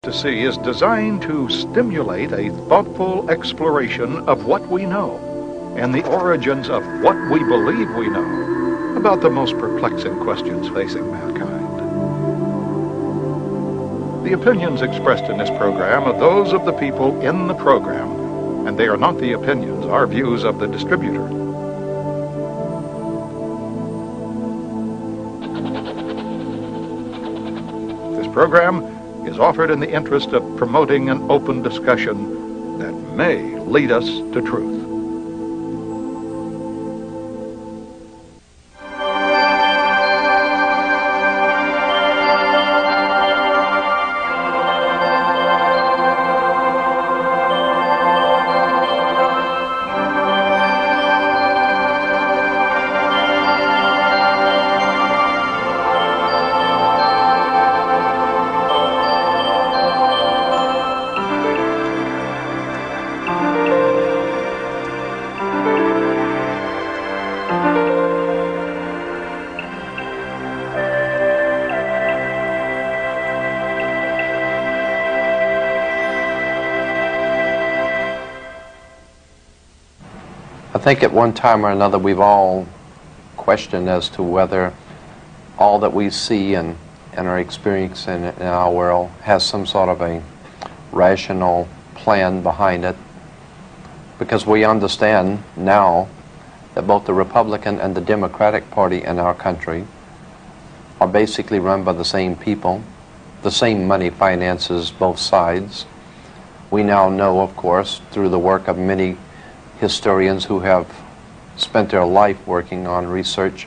to see is designed to stimulate a thoughtful exploration of what we know and the origins of what we believe we know about the most perplexing questions facing mankind. The opinions expressed in this program are those of the people in the program, and they are not the opinions or views of the distributor. This program is offered in the interest of promoting an open discussion that may lead us to truth. I think at one time or another we've all questioned as to whether all that we see and are experiencing in our world has some sort of a rational plan behind it, because we understand now that both the Republican and the Democratic Party in our country are basically run by the same people. The same money finances both sides. We now know, of course, through the work of many historians who have spent their life working on research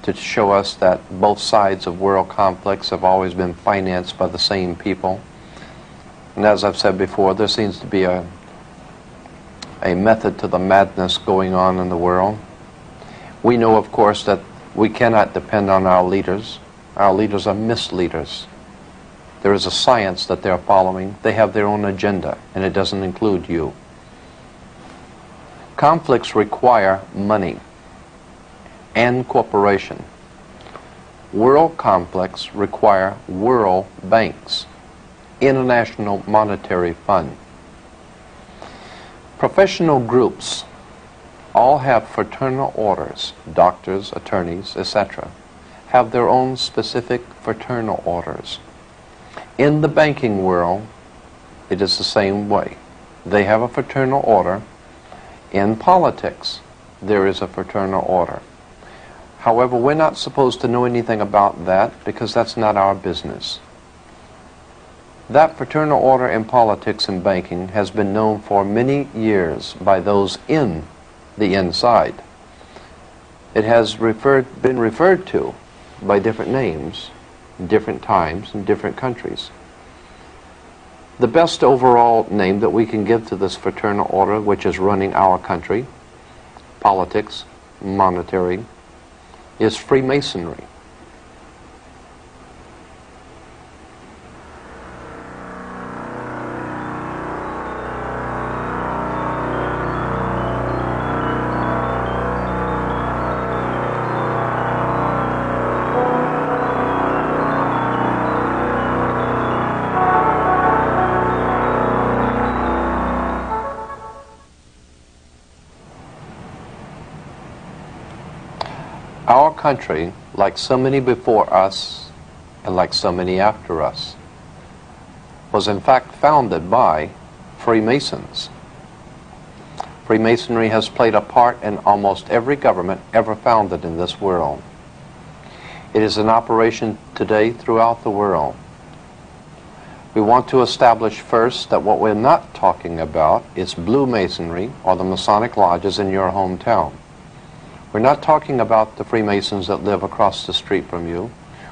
to show us that both sides of world conflicts have always been financed by the same people. And as I've said before, there seems to be a method to the madness going on in the world. We know, of course, that we cannot depend on our leaders. Our leaders are misleaders. There is a science that they're following. They have their own agenda, and it doesn't include you. Conflicts require money and cooperation. World conflicts require world banks, International Monetary Fund. Professional groups all have fraternal orders. Doctors, attorneys, etc. have their own specific fraternal orders. In the banking world, it is the same way. They have a fraternal order. In politics, there is a fraternal order. However, we're not supposed to know anything about that because that's not our business. That fraternal order in politics and banking has been known for many years by those in the inside. It has been referred to by different names, different times, in different countries. The best overall name that we can give to this fraternal order, which is running our country, politics, monetary, is Freemasonry. Our country, like so many before us, and like so many after us, was in fact founded by Freemasons. Freemasonry has played a part in almost every government ever founded in this world. It is in operation today throughout the world. We want to establish first that what we're not talking about is Blue Masonry or the Masonic lodges in your hometown. We're not talking about the Freemasons that live across the street from you.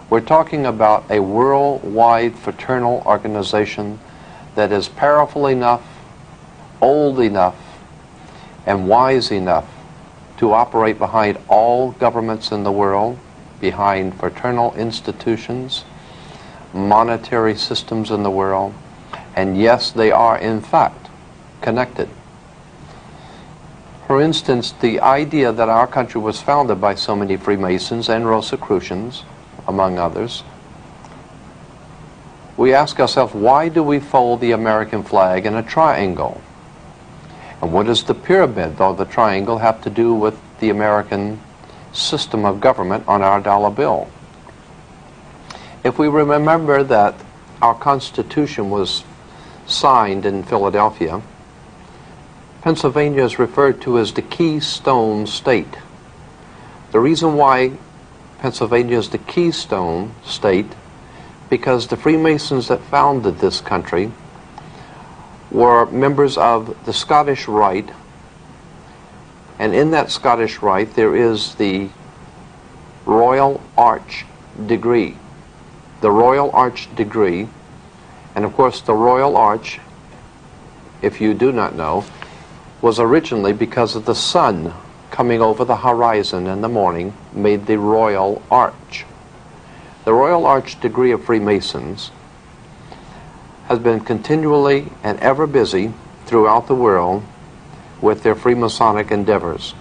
We're talking about a worldwide fraternal organization that is powerful enough, old enough, and wise enough to operate behind all governments in the world, behind fraternal institutions, monetary systems in the world, and yes, they are in fact connected. For instance, the idea that our country was founded by so many Freemasons and Rosicrucians, among others, we ask ourselves, why do we fold the American flag in a triangle? And what does the pyramid or the triangle have to do with the American system of government on our dollar bill? If we remember that our Constitution was signed in Philadelphia, Pennsylvania is referred to as the Keystone State. The reason why Pennsylvania is the Keystone State, because the Freemasons that founded this country were members of the Scottish Rite, and in that Scottish Rite there is the Royal Arch degree. The Royal Arch degree, and of course the Royal Arch, if you do not know, was originally because of the sun coming over the horizon in the morning made the Royal Arch. The Royal Arch degree of Freemasons has been continually and ever busy throughout the world with their Freemasonic endeavors.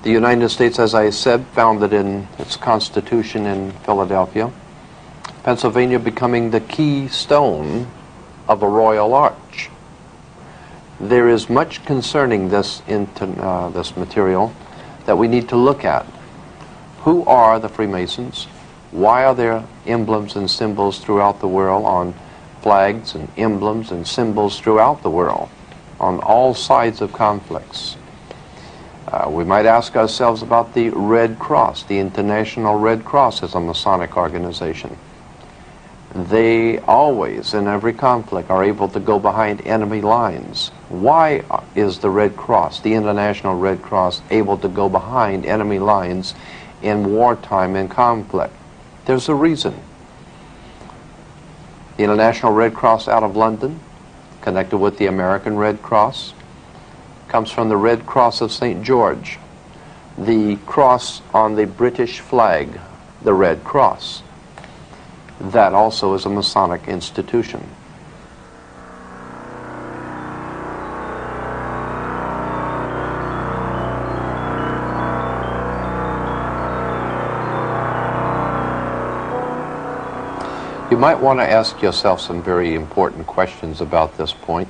The United States, as I said, founded in its Constitution in Philadelphia. Pennsylvania becoming the keystone of a Royal Arch. There is much concerning this material that we need to look at. Who are the Freemasons? Why are there emblems and symbols throughout the world on flags and emblems and symbols throughout the world on all sides of conflicts? We might ask ourselves about the Red Cross. The International Red Cross is a Masonic organization. They always, in every conflict, are able to go behind enemy lines. Why is the Red Cross, the International Red Cross, able to go behind enemy lines in wartime and conflict? There's a reason. The International Red Cross out of London, connected with the American Red Cross, comes from the Red Cross of St. George, the cross on the British flag, the Red Cross. That also is a Masonic institution. You might want to ask yourself some very important questions about this point.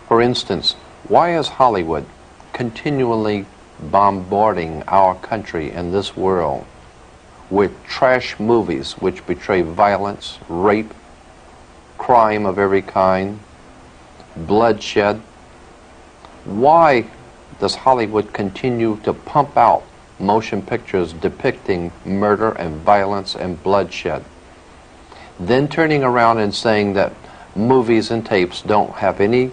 For instance, why is Hollywood continually bombarding our country and this world with trash movies which betray violence, rape, crime of every kind, bloodshed? Why does Hollywood continue to pump out motion pictures depicting murder and violence and bloodshed, then turning around and saying that movies and tapes don't have any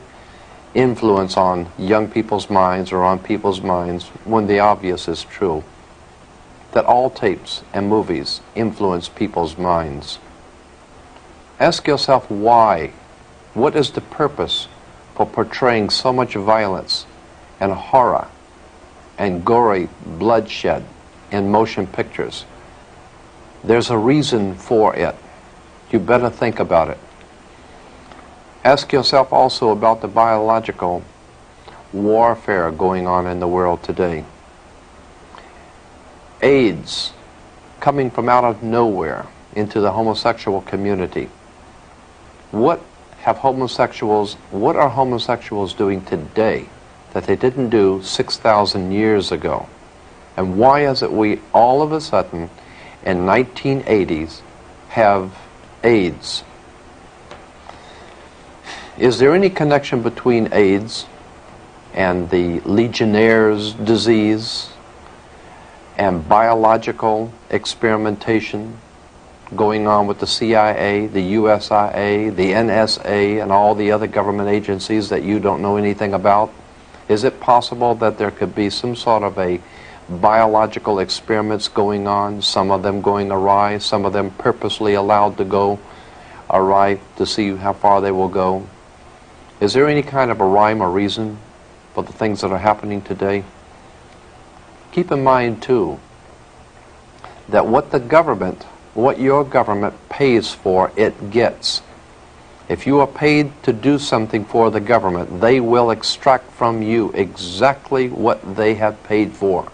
influence on young people's minds or on people's minds, when the obvious is true, that all tapes and movies influence people's minds? Ask yourself why. What is the purpose for portraying so much violence and horror and gory bloodshed in motion pictures? There's a reason for it. You better think about it. Ask yourself also about the biological warfare going on in the world today. AIDS coming from out of nowhere into the homosexual community. What are homosexuals doing today that they didn't do 6,000 years ago? And why is it we all of a sudden in 1980s have AIDS? Is there any connection between AIDS and the Legionnaire's disease and biological experimentation going on with the CIA, the USIA, the NSA, and all the other government agencies that you don't know anything about? Is it possible that there could be some sort of a biological experiments going on, some of them going awry, some of them purposely allowed to go awry to see how far they will go? Is there any kind of a rhyme or reason for the things that are happening today? Keep in mind, too, that what your government pays for, it gets. If you are paid to do something for the government, they will extract from you exactly what they have paid for.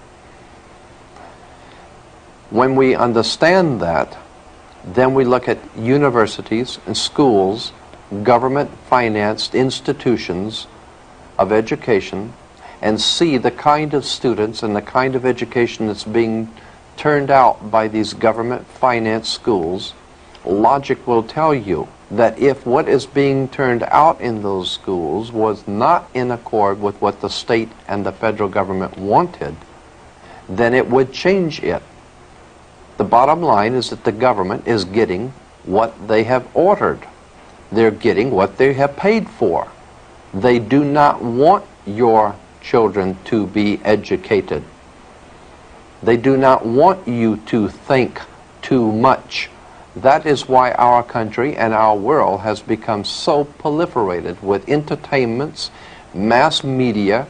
When we understand that, Then we look at universities and schools, government-financed institutions of education, and see the kind of students and the kind of education that's being turned out by these government-financed schools. Logic will tell you that if what is being turned out in those schools was not in accord with what the state and the federal government wanted, then it would change it. The bottom line is that the government is getting what they have ordered. They're getting what they have paid for. They do not want your children to be educated. They do not want you to think too much. That is why our country and our world has become so proliferated with entertainments, mass media,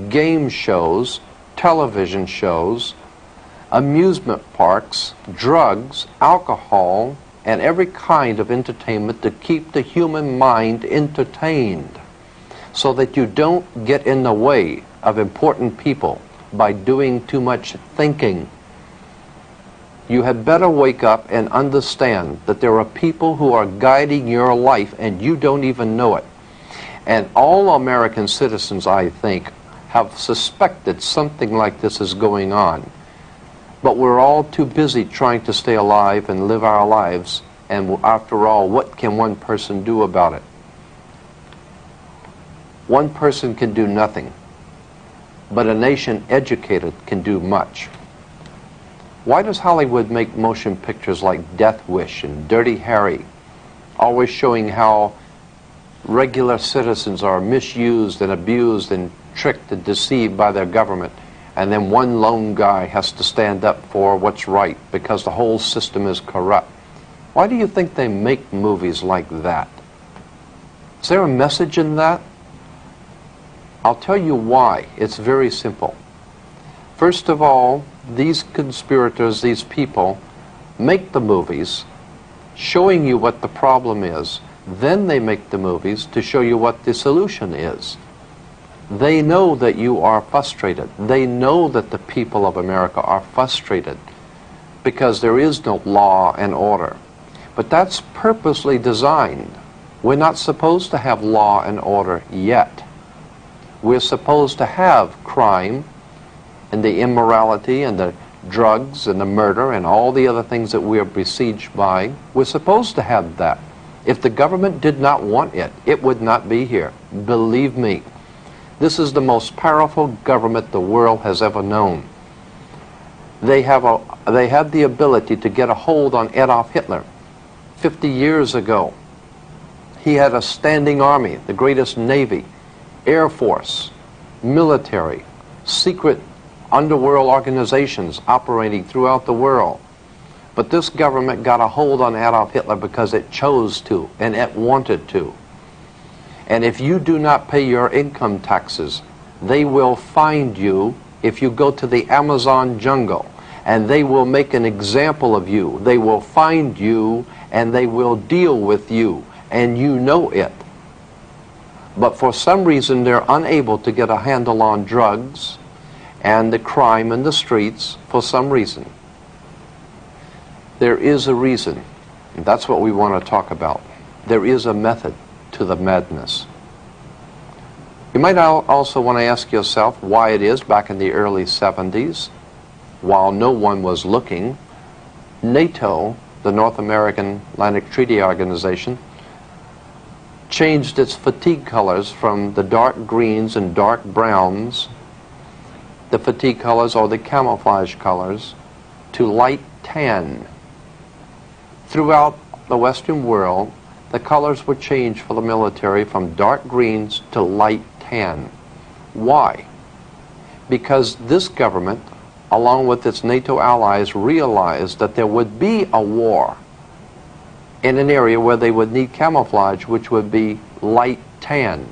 game shows, television shows, amusement parks, drugs, alcohol, and every kind of entertainment to keep the human mind entertained, so that you don't get in the way of important people by doing too much thinking. You had better wake up and understand that there are people who are guiding your life and you don't even know it. And all American citizens, I think, have suspected something like this is going on. But we're all too busy trying to stay alive and live our lives. And after all, what can one person do about it? One person can do nothing, but a nation educated can do much. Why does Hollywood make motion pictures like Death Wish and Dirty Harry, always showing how regular citizens are misused and abused and tricked and deceived by their government, and then one lone guy has to stand up for what's right because the whole system is corrupt? Why do you think they make movies like that? Is there a message in that? I'll tell you why. It's very simple. First of all, these conspirators, these people, make the movies showing you what the problem is. Then they make the movies to show you what the solution is. They know that you are frustrated. They know that the people of America are frustrated because there is no law and order. But that's purposely designed. We're not supposed to have law and order yet. We're supposed to have crime and the immorality and the drugs and the murder and all the other things that we are besieged by. We're supposed to have that. If the government did not want it, it would not be here. Believe me. This is the most powerful government the world has ever known. They had the ability to get a hold on Adolf Hitler 50 years ago. He had a standing army, the greatest navy, air force, military, secret underworld organizations operating throughout the world. But this government got a hold on Adolf Hitler because it chose to and it wanted to. And if you do not pay your income taxes, they will find you if you go to the Amazon jungle, and they will make an example of you. They will find you and they will deal with you, and you know it. But for some reason they're unable to get a handle on drugs and the crime in the streets for some reason. There is a reason, and that's what we want to talk about. There is a method to the madness. You might also want to ask yourself why it is back in the early 70s, while no one was looking, NATO, the North American Atlantic Treaty Organization, changed its fatigue colors from the dark greens and dark browns, the fatigue colors or the camouflage colors, to light tan. Throughout the Western world, the colors were changed for the military from dark greens to light tan. Why? Because this government, along with its NATO allies, realized that there would be a war in an area where they would need camouflage, which would be light tan.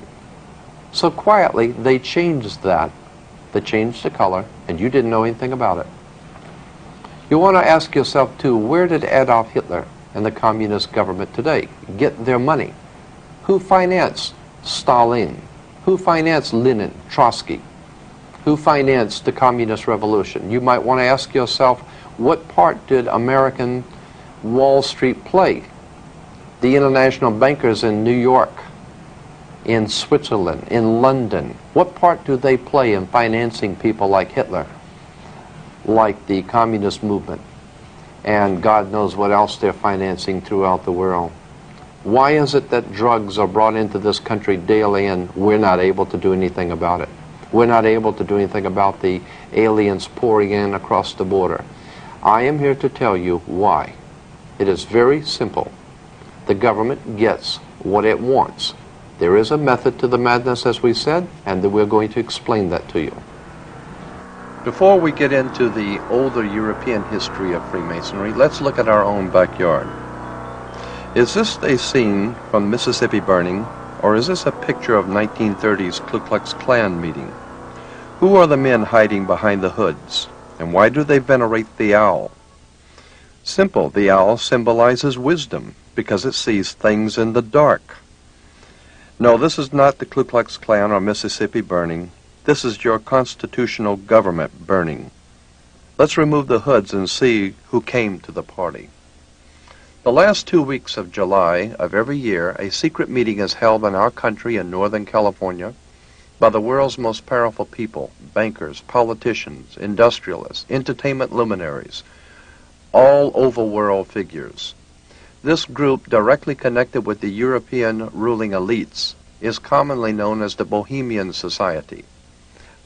So quietly, they changed that. They changed the color, and you didn't know anything about it. You want to ask yourself, too, where did Adolf Hitler and the communist government today get their money? Who financed Stalin? Who financed Lenin, Trotsky? Who financed the communist revolution? You might want to ask yourself, what part did American Wall Street play? The international bankers in New York, in Switzerland, in London, what part do they play in financing people like Hitler, like the communist movement, and God knows what else they're financing throughout the world? Why is it that drugs are brought into this country daily and we're not able to do anything about it? We're not able to do anything about the aliens pouring in across the border. I am here to tell you why. It is very simple. The government gets what it wants. There is a method to the madness, as we said, and we're going to explain that to you. Before we get into the older European history of Freemasonry, let's look at our own backyard. Is this a scene from Mississippi burning, or is this a picture of 1930s Ku Klux Klan meeting? Who are the men hiding behind the hoods, and why do they venerate the owl? Simple, the owl symbolizes wisdom because it sees things in the dark. No, this is not the Ku Klux Klan or Mississippi burning. This is your constitutional government burning. Let's remove the hoods and see who came to the party. The last 2 weeks of July of every year, a secret meeting is held in our country in Northern California by the world's most powerful people, bankers, politicians, industrialists, entertainment luminaries, all overworld figures. This group, directly connected with the European ruling elites, is commonly known as the Bohemian Society.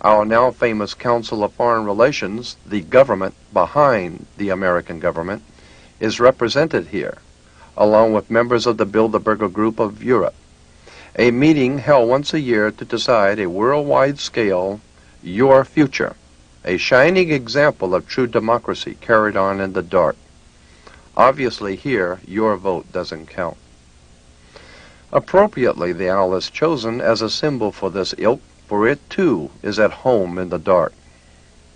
Our now famous Council of Foreign Relations, the government behind the American government, is represented here, along with members of the Bilderberger Group of Europe. A meeting held once a year to decide a worldwide scale, your future, a shining example of true democracy carried on in the dark. Obviously here, your vote doesn't count. Appropriately, the owl is chosen as a symbol for this ilk, for it too is at home in the dark.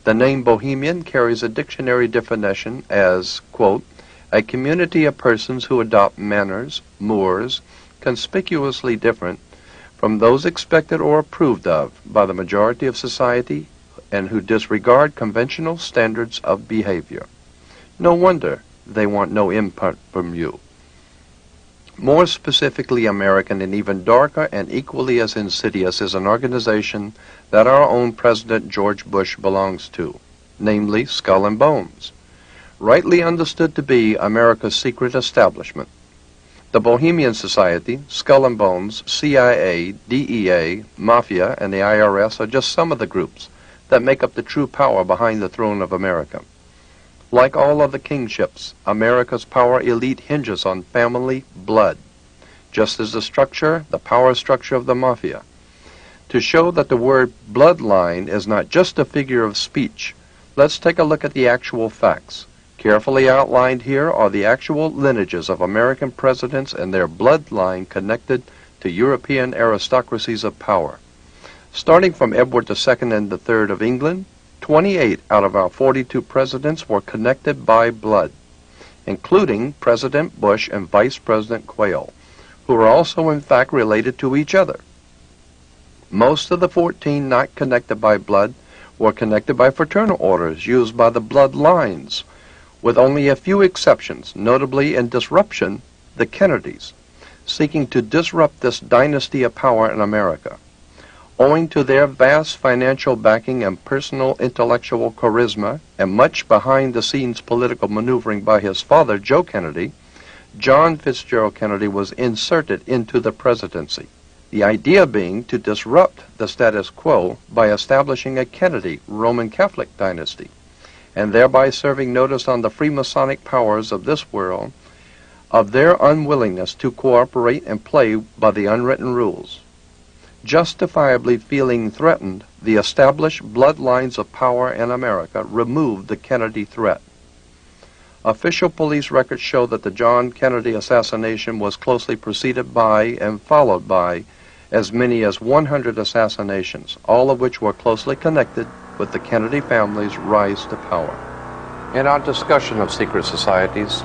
The name Bohemian carries a dictionary definition as, quote, a community of persons who adopt manners, mores, conspicuously different from those expected or approved of by the majority of society and who disregard conventional standards of behavior. No wonder they want no input from you. More specifically American and even darker and equally as insidious is an organization that our own President George Bush belongs to, namely Skull and Bones, rightly understood to be America's secret establishment. The Bohemian Society, Skull and Bones, CIA, DEA, Mafia, and the IRS are just some of the groups that make up the true power behind the throne of America. Like all other kingships, America's power elite hinges on family blood, just as the power structure of the Mafia. To show that the word bloodline is not just a figure of speech, let's take a look at the actual facts. Carefully outlined here are the actual lineages of American presidents and their bloodline connected to European aristocracies of power. Starting from Edward II and III of England, 28 out of our 42 presidents were connected by blood, including President Bush and Vice President Quayle, who are also in fact related to each other. Most of the 14 not connected by blood were connected by fraternal orders used by the bloodlines, with only a few exceptions, notably in disruption, the Kennedys, seeking to disrupt this dynasty of power in America. Owing to their vast financial backing and personal intellectual charisma and much behind-the-scenes political maneuvering by his father, Joe Kennedy, John Fitzgerald Kennedy was inserted into the presidency, the idea being to disrupt the status quo by establishing a Kennedy Roman Catholic dynasty, and thereby serving notice on the Freemasonic powers of this world of their unwillingness to cooperate and play by the unwritten rules. Justifiably feeling threatened, the established bloodlines of power in America removed the Kennedy threat. Official police records show that the John Kennedy assassination was closely preceded by and followed by as many as 100 assassinations, all of which were closely connected with the Kennedy family's rise to power. In our discussion of secret societies,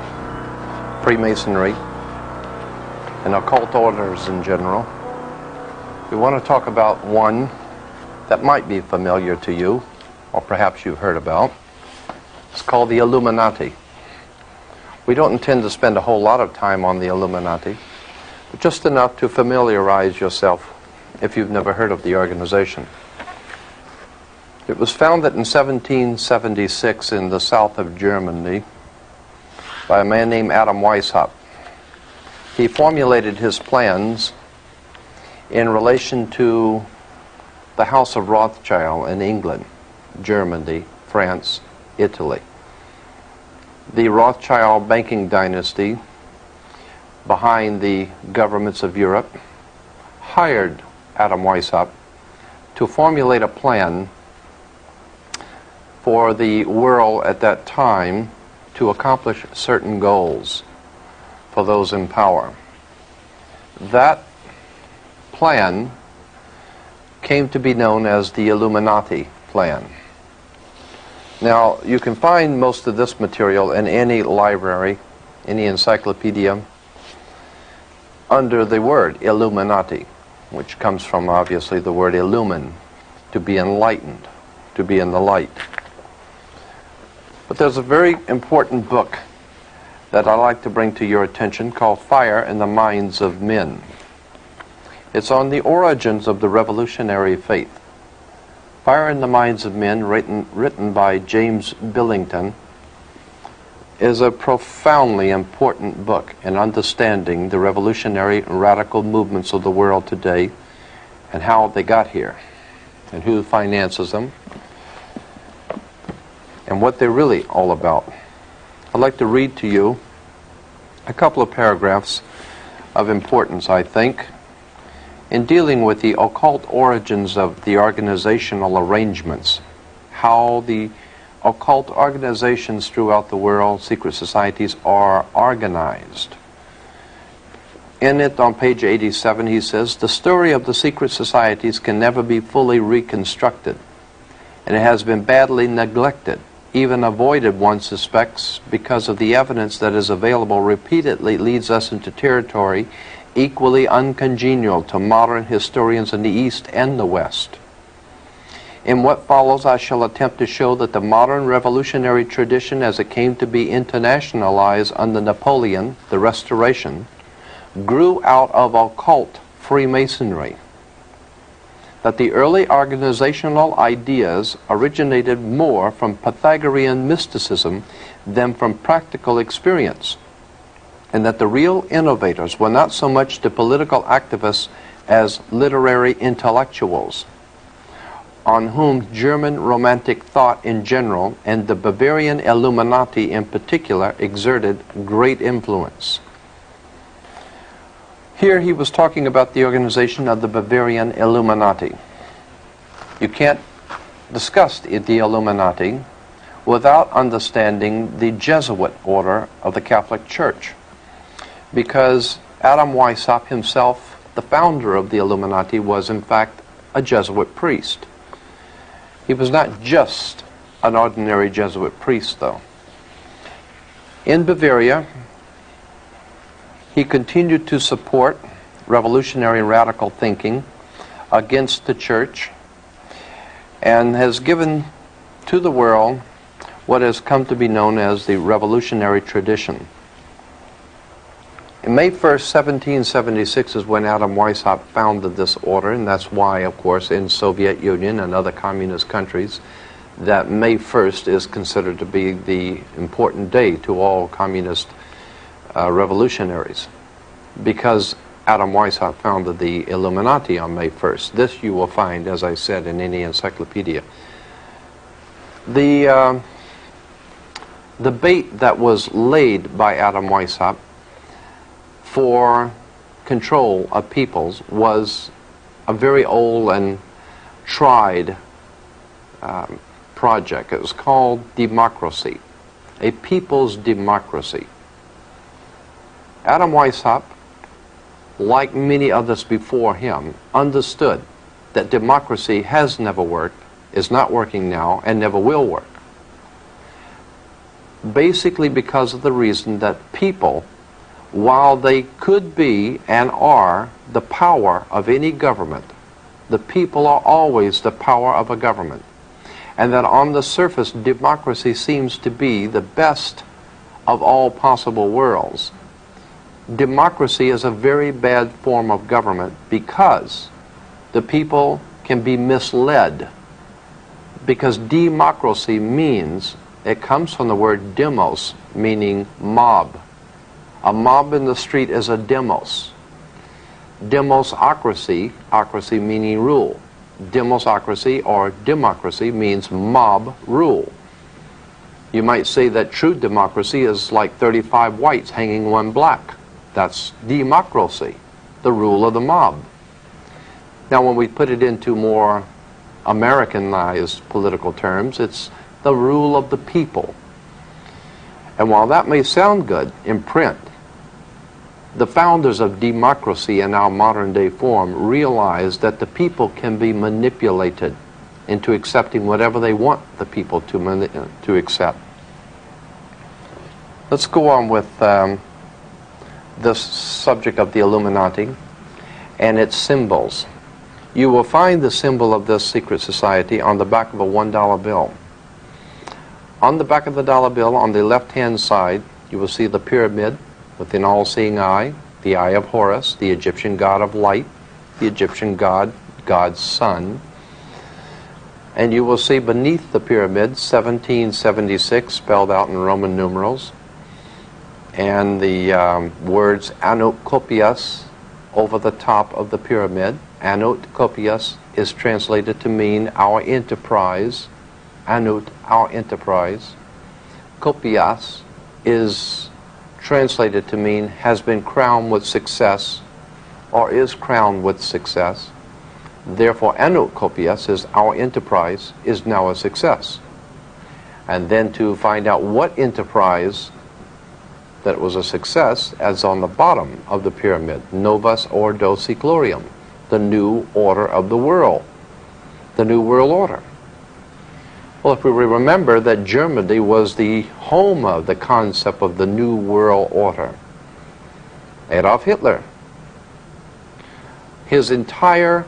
Freemasonry, and occult orders in general, we want to talk about one that might be familiar to you, or perhaps you've heard about. It's called the Illuminati. We don't intend to spend a whole lot of time on the Illuminati, but just enough to familiarize yourself if you've never heard of the organization. It was founded in 1776 in the south of Germany by a man named Adam Weishaupt. He formulated his plans in relation to the House of Rothschild in England, Germany, France, Italy. The Rothschild banking dynasty behind the governments of Europe hired Adam Weishaupt to formulate a plan for the world at that time to accomplish certain goals for those in power. That plan came to be known as the Illuminati plan. Now, you can find most of this material in any library, any encyclopedia, under the word Illuminati, which comes from, obviously, the word illumine, to be enlightened, to be in the light. But there's a very important book that I'd like to bring to your attention called Fire in the Minds of Men. It's on the origins of the revolutionary faith. Fire in the Minds of Men, written by James Billington, is a profoundly important book in understanding the revolutionary and radical movements of the world today and how they got here and who finances them and what they're really all about. I'd like to read to you a couple of paragraphs of importance, I think, in dealing with the occult origins of the organizational arrangements, how the occult organizations throughout the world, secret societies, are organized. In it, on page 87, he says, "The story of the secret societies can never be fully reconstructed, and it has been badly neglected, even avoided, one suspects, because of the evidence that is available repeatedly leads us into territory equally uncongenial to modern historians in the East and the West. In what follows, I shall attempt to show that the modern revolutionary tradition as it came to be internationalized under Napoleon, the Restoration, grew out of occult Freemasonry, that the early organizational ideas originated more from Pythagorean mysticism than from practical experience, and that the real innovators were not so much the political activists as literary intellectuals, on whom German Romantic thought in general and the Bavarian Illuminati in particular exerted great influence." Here he was talking about the organization of the Bavarian Illuminati. You can't discuss the Illuminati without understanding the Jesuit order of the Catholic Church, because Adam Weishaupt himself, the founder of the Illuminati, was in fact a Jesuit priest. He was not just an ordinary Jesuit priest, though. In Bavaria, he continued to support revolutionary and radical thinking against the church and has given to the world what has come to be known as the revolutionary tradition. In May 1st, 1776 is when Adam Weishaupt founded this order, and that's why, of course, in Soviet Union and other communist countries, that May 1st is considered to be the important day to all communist revolutionaries, because Adam Weishaupt founded the Illuminati on May 1st. This you will find, as I said, in any encyclopedia. The bait that was laid by Adam Weishaupt for control of peoples was a very old and tried project. It was called democracy, a people's democracy. Adam Weishaupt, like many others before him, understood that democracy has never worked, is not working now, and never will work. Basically because of the reason that people, while they could be and are the power of any government, the people are always the power of a government. And that on the surface, democracy seems to be the best of all possible worlds. Democracy is a very bad form of government because the people can be misled. Because democracy means, it comes from the word demos, meaning mob. A mob in the street is a demos. Demosocracy, ocracy meaning rule. Demosocracy or democracy means mob rule. You might say that true democracy is like 35 whites hanging one black. That's democracy, the rule of the mob. Now when we put it into more Americanized political terms, it's the rule of the people. And while that may sound good in print, the founders of democracy in our modern day form realized that the people can be manipulated into accepting whatever they want the people to accept. Let's go on with this subject of the Illuminati and its symbols. You will find the symbol of this secret society on the back of a $1 bill. On the back of the dollar bill, on the left-hand side, you will see the pyramid with an all-seeing eye, the eye of Horus, the Egyptian god of light, the Egyptian god, God's son. And you will see beneath the pyramid 1776 spelled out in Roman numerals, and the words Anoukopias over the top of the pyramid. Anoukopias is translated to mean our enterprise. Anout, our enterprise. Kopias is translated to mean has been crowned with success or is crowned with success. Therefore, Anoukopias is our enterprise is now a success. And then to find out what enterprise that was a success, as on the bottom of the pyramid, Novus Ordo Seclorum, the new order of the world, the new world order. Well, if we remember that Germany was the home of the concept of the New World Order. Adolf Hitler, his entire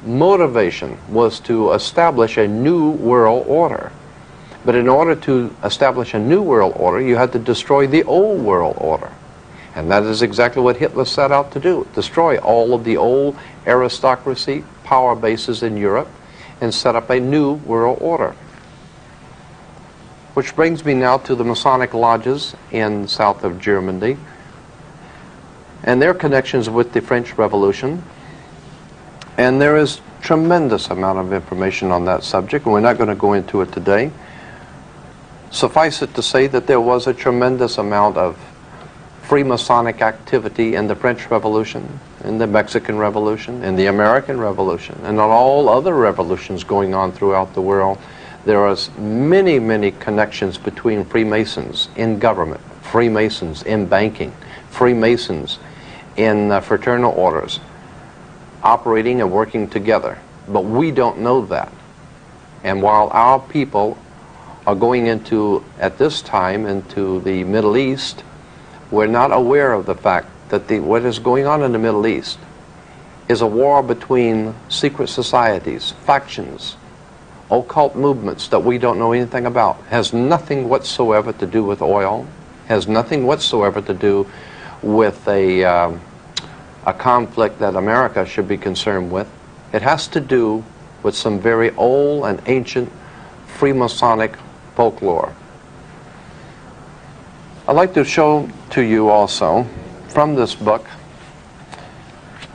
motivation was to establish a new world order. But in order to establish a new world order, you had to destroy the old world order. And that is exactly what Hitler set out to do, destroy all of the old aristocracy, power bases in Europe, and set up a new world order. Which brings me now to the Masonic lodges in south of Germany and their connections with the French Revolution. And there is tremendous amount of information on that subject, and we're not going to go into it today. Suffice it to say that there was a tremendous amount of Freemasonic activity in the French Revolution, in the Mexican Revolution, in the American Revolution, and on all other revolutions going on throughout the world. There are many, many connections between Freemasons in government, Freemasons in banking, Freemasons in fraternal orders, operating and working together. But we don't know that. And while our people are going into, at this time, into the Middle East, we're not aware of the fact that what is going on in the Middle East is a war between secret societies, factions, occult movements that we don't know anything about. Has nothing whatsoever to do with oil, has nothing whatsoever to do with a conflict that America should be concerned with. It has to do with some very old and ancient Freemasonic folklore. I'd like to show to you also from this book,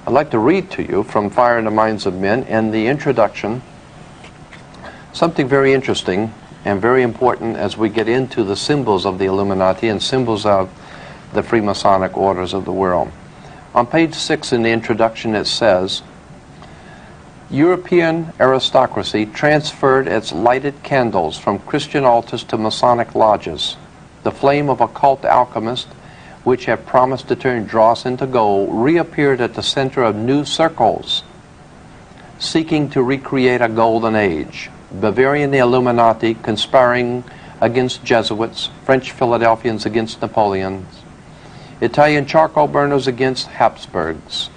I'd like to read to you from Fire in the Minds of Men in the introduction, something very interesting and very important as we get into the symbols of the Illuminati and symbols of the Freemasonic orders of the world. On page 6 in the introduction it says, European aristocracy transferred its lighted candles from Christian altars to Masonic lodges. The flame of occult alchemists, which had promised to turn dross into gold, reappeared at the center of new circles, seeking to recreate a golden age. Bavarian Illuminati conspiring against Jesuits, French Philadelphians against Napoleons, Italian charcoal burners against Habsburgs.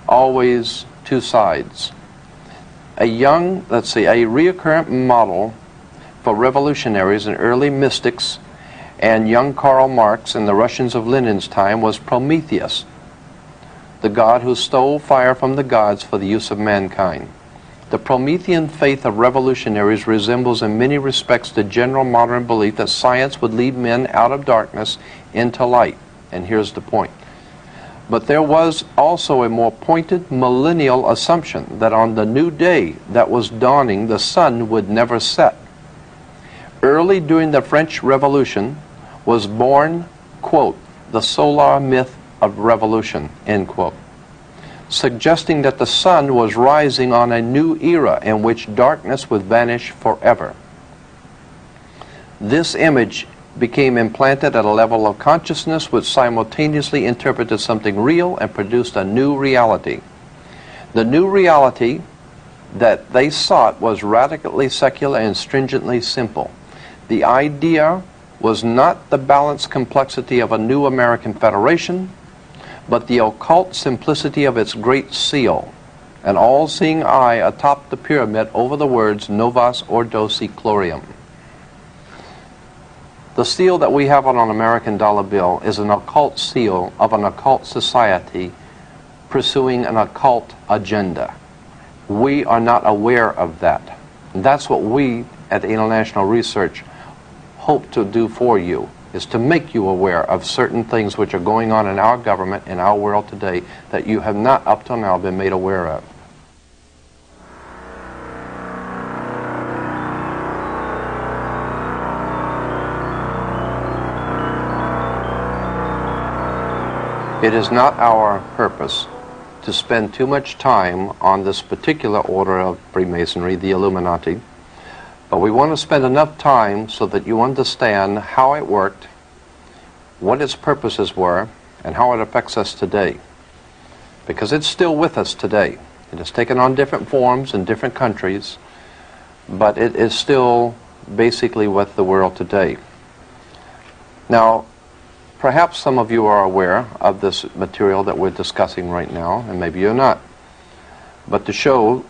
Always two sides. A reoccurrent model for revolutionaries and early mystics And young Karl Marx and the Russians of Lenin's time was Prometheus, the god who stole fire from the gods for the use of mankind. The Promethean faith of revolutionaries resembles in many respects the general modern belief that science would lead men out of darkness into light. And here's the point. But there was also a more pointed millennial assumption that on the new day that was dawning, the sun would never set. Early during the French Revolution was born, quote, the solar myth of revolution, end quote, suggesting that the sun was rising on a new era in which darkness would vanish forever. This image became implanted at a level of consciousness which simultaneously interpreted something real and produced a new reality. The new reality that they sought was radically secular and stringently simple. The idea was not the balanced complexity of a new American federation, but the occult simplicity of its great seal, an all-seeing eye atop the pyramid over the words Novus Ordo Seclorum. The seal that we have on an American dollar bill is an occult seal of an occult society pursuing an occult agenda. We are not aware of that. And that's what we at International Research hope to do for you, is to make you aware of certain things which are going on in our government, in our world today, that you have not up till now been made aware of. It is not our purpose to spend too much time on this particular order of Freemasonry, the Illuminati, but we want to spend enough time so that you understand how it worked, what its purposes were, and how it affects us today. Because it's still with us today. It has taken on different forms in different countries, but it is still basically with the world today. Now, perhaps some of you are aware of this material that we're discussing right now, and maybe you're not. But to show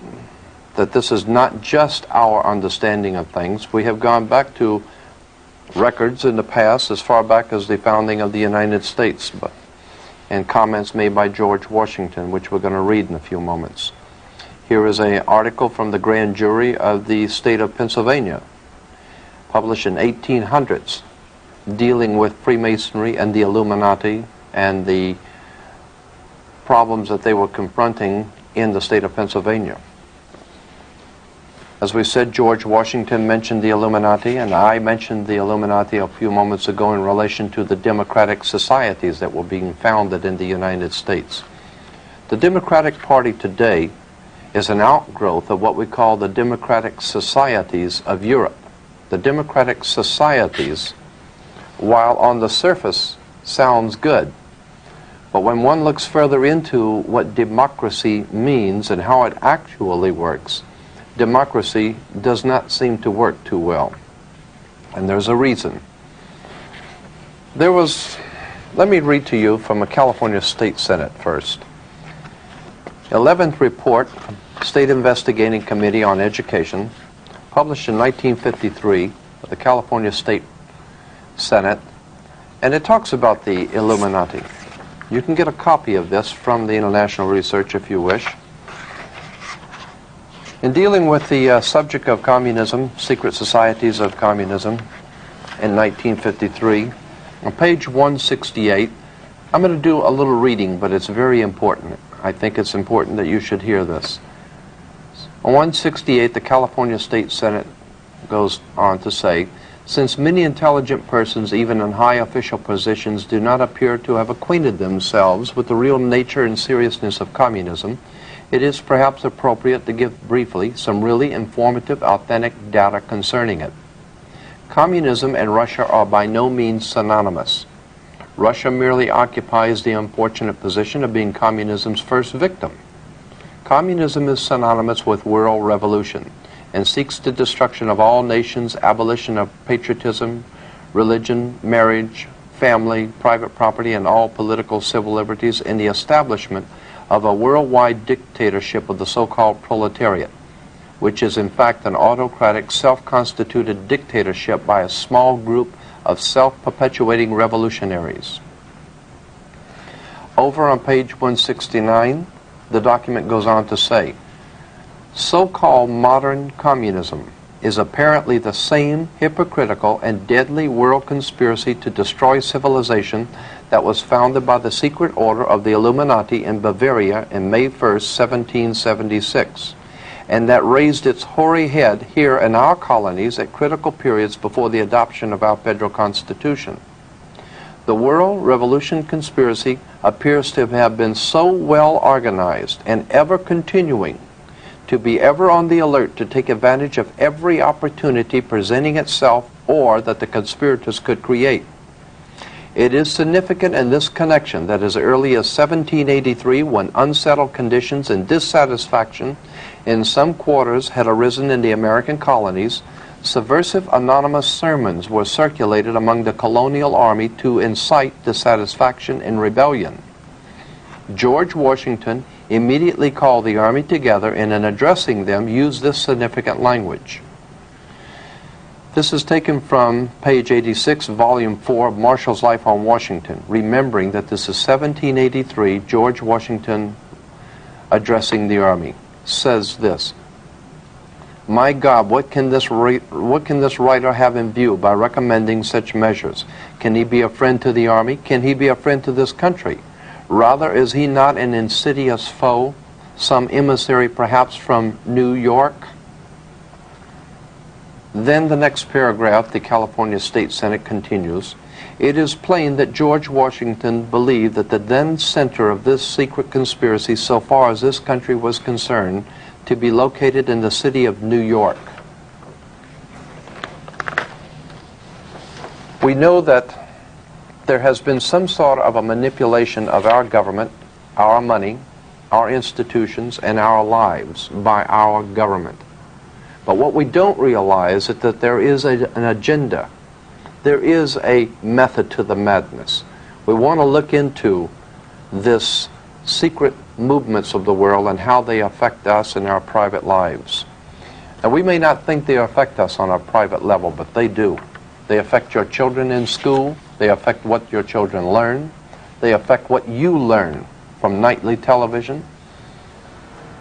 that this is not just our understanding of things, we have gone back to records in the past as far back as the founding of the United States, and comments made by George Washington, which we're going to read in a few moments. Here is an article from the grand jury of the state of Pennsylvania, published in 1800s, dealing with Freemasonry and the Illuminati and the problems that they were confronting in the state of Pennsylvania. As we said, George Washington mentioned the Illuminati, and I mentioned the Illuminati a few moments ago in relation to the democratic societies that were being founded in the United States. The Democratic Party today is an outgrowth of what we call the democratic societies of Europe. The democratic societies, while on the surface sounds good, but when one looks further into what democracy means and how it actually works, democracy does not seem to work too well. And there's a reason. Let me read to you from a California State Senate first. 11th Report, State Investigating Committee on Education, published in 1953 by the California State Senate, and it talks about the Illuminati. You can get a copy of this from the International Research if you wish. In dealing with the subject of communism, secret societies of communism, in 1953, on page 168, I'm going to do a little reading, but it's very important. I think it's important that you should hear this. On 168, the California State Senate goes on to say, since many intelligent persons, even in high official positions, do not appear to have acquainted themselves with the real nature and seriousness of communism, it is perhaps appropriate to give briefly some really informative, authentic data concerning it. Communism and Russia are by no means synonymous. Russia merely occupies the unfortunate position of being communism's first victim. Communism is synonymous with world revolution and seeks the destruction of all nations, abolition of patriotism, religion, marriage, family, private property, and all political civil liberties, in the establishment of a worldwide dictatorship of the so-called proletariat, which is in fact an autocratic, self-constituted dictatorship by a small group of self-perpetuating revolutionaries. Over on page 169, the document goes on to say, so-called modern communism is apparently the same hypocritical and deadly world conspiracy to destroy civilization that was founded by the secret order of the Illuminati in Bavaria in May 1st, 1776, and that raised its hoary head here in our colonies at critical periods before the adoption of our federal constitution. The world revolution conspiracy appears to have been so well organized and ever continuing to be ever on the alert to take advantage of every opportunity presenting itself or that the conspirators could create. It is significant in this connection that as early as 1783, when unsettled conditions and dissatisfaction in some quarters had arisen in the American colonies, subversive anonymous sermons were circulated among the colonial army to incite dissatisfaction and rebellion. George Washington immediately called the army together and in addressing them used this significant language. This is taken from page 86, volume 4 of Marshall's Life on Washington, remembering that this is 1783, George Washington addressing the army. Says this, "My God, what can this writer have in view by recommending such measures? Can he be a friend to the army? Can he be a friend to this country? Rather, is he not an insidious foe, some emissary perhaps from New York?" Then the next paragraph, the California State Senate continues, "It is plain that George Washington believed that the then center of this secret conspiracy, so far as this country was concerned, to be located in the city of New York." We know that there has been some sort of a manipulation of our government, our money, our institutions, and our lives by our government. But what we don't realize is that there is an agenda. There is a method to the madness. We want to look into this secret movements of the world and how they affect us in our private lives. And we may not think they affect us on a private level, but they do. They affect your children in school. They affect what your children learn. They affect what you learn from nightly television.